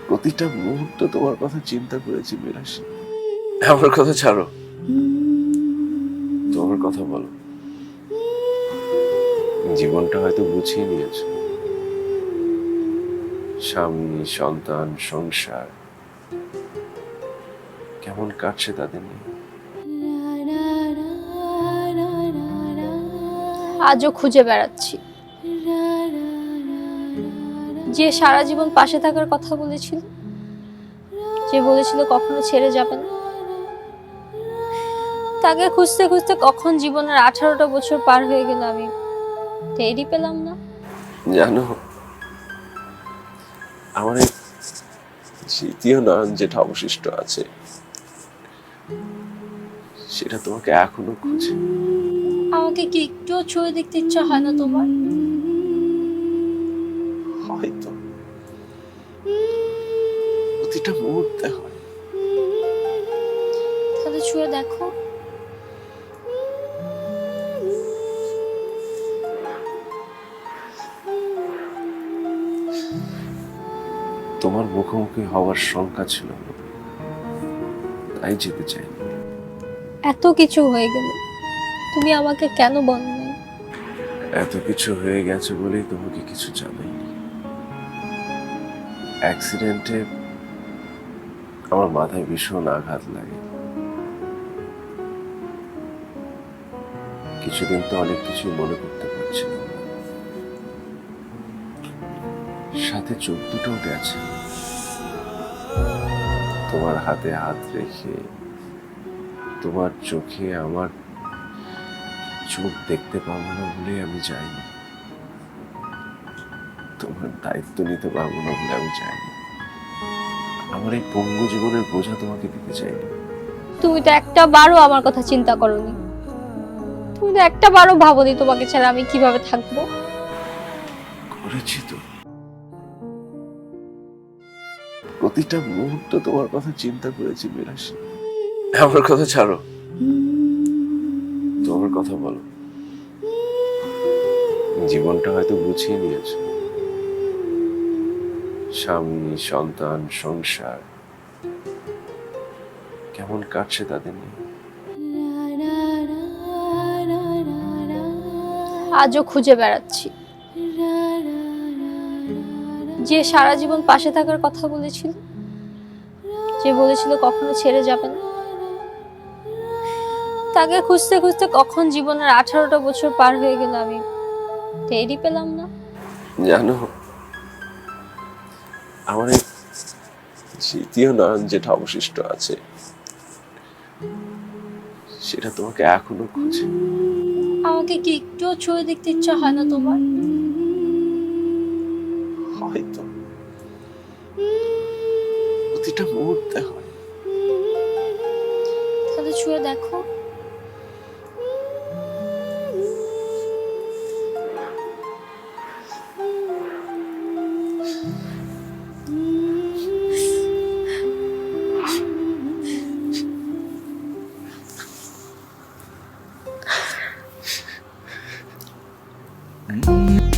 প্রতিটা মুহূর্ত তোমার কথা চিন্তা করেছি বিলাসী। আমার কথা ছাড়ো, তোমার কথা বলো। জীবনটা হয়তো গুছিয়ে নিয়েছো, স্বামী, সন্তান, সংসার কেমন কাটছে তাদের নিয়ে? আজও খুঁজে বেড়াচ্ছি যে সারা জীবন পাশে থাকার কথা বলেছিল, যে বলেছিল কখনো ছেড়ে যাবে না। তাকে খুঁজতে খুঁজতে কখন জীবনের 18টা বছর পার হয়ে গেল, আমি টেরই পেলাম না। জানো, আমার এই তৃতীয় নয়ন যেটা অবশিষ্ট আছে সেটা তোমাকে এখনো খুঁজে। আমাকে কি একটুও ছুঁয়ে দেখতে ইচ্ছা হয় না তোমার? হয়তো প্রতিটা মুহূর্তে হয়। তাহলে ছুঁয়ে দেখো। তোমার মুখোমুখি হওয়ার শঙ্কা ছিল না, তাই যেতে চাইনি। এত কিছু হয়ে গেল, তুমি আমাকে কেন বলো না? এত কিছু হয়ে গেছে বলেই তোমাকে কিছু জানাইনি। অ্যাক্সিডেন্টে আমার মাথায় ভীষণ আঘাত লাগে। কিছুদিন তো অনেক কিছুই মনে করতে পারছিলাম না। সাথে চোখ দুটোও গেছে। তোমার হাতে হাত রেখে তোমার চোখে আমার চোখ দেখতে পাবো না বলে আমি যাইনি। তোমার দায়িত্ব নিতে পারবো না বলে আমি চাইনি। আমার এই পঙ্গু জীবনের বোঝা তোমাকে দিতে চাইনি। তুমি তো একটা বারও আমার কথা চিন্তা করোনি। তুমি তো একটা বারও ভাবোনি তোমাকে ছাড়া আমি কিভাবে থাকবো। করেছি তো, প্রতিটা মুহূর্ত তোমার কথা চিন্তা করেছি বিলাসী। আমার কথা ছাড়ো, তোমার কথা বলো। জীবনটা হয়তো গুছিয়ে নিয়েছো, স্বামী, সন্তান, সংসার কেমন কাটছে তাদের নিয়ে? আজও খুঁজে বেড়াচ্ছি যে সারা জীবন পাশে থাকার কথা বলেছিল, যে বলেছিল কখনো ছেড়ে যাবে না। তাকে খুঁজতে খুঁজতে কখন জীবনের 18টা বছর পার হয়ে গেল, আমি টেরই পেলাম না। জানো, আমার এই তৃতীয় নয়ন যেটা অবশিষ্ট আছে সেটা তোমাকে এখনো খুঁজে। আমাকে কি একটুও ছুঁয়ে দেখতে ইচ্ছা হয় না তোমার? হয়তো প্রতিটা মুহূর্তে হয়। তাহলে ছুঁয়ে দেখো। Mm-hmm.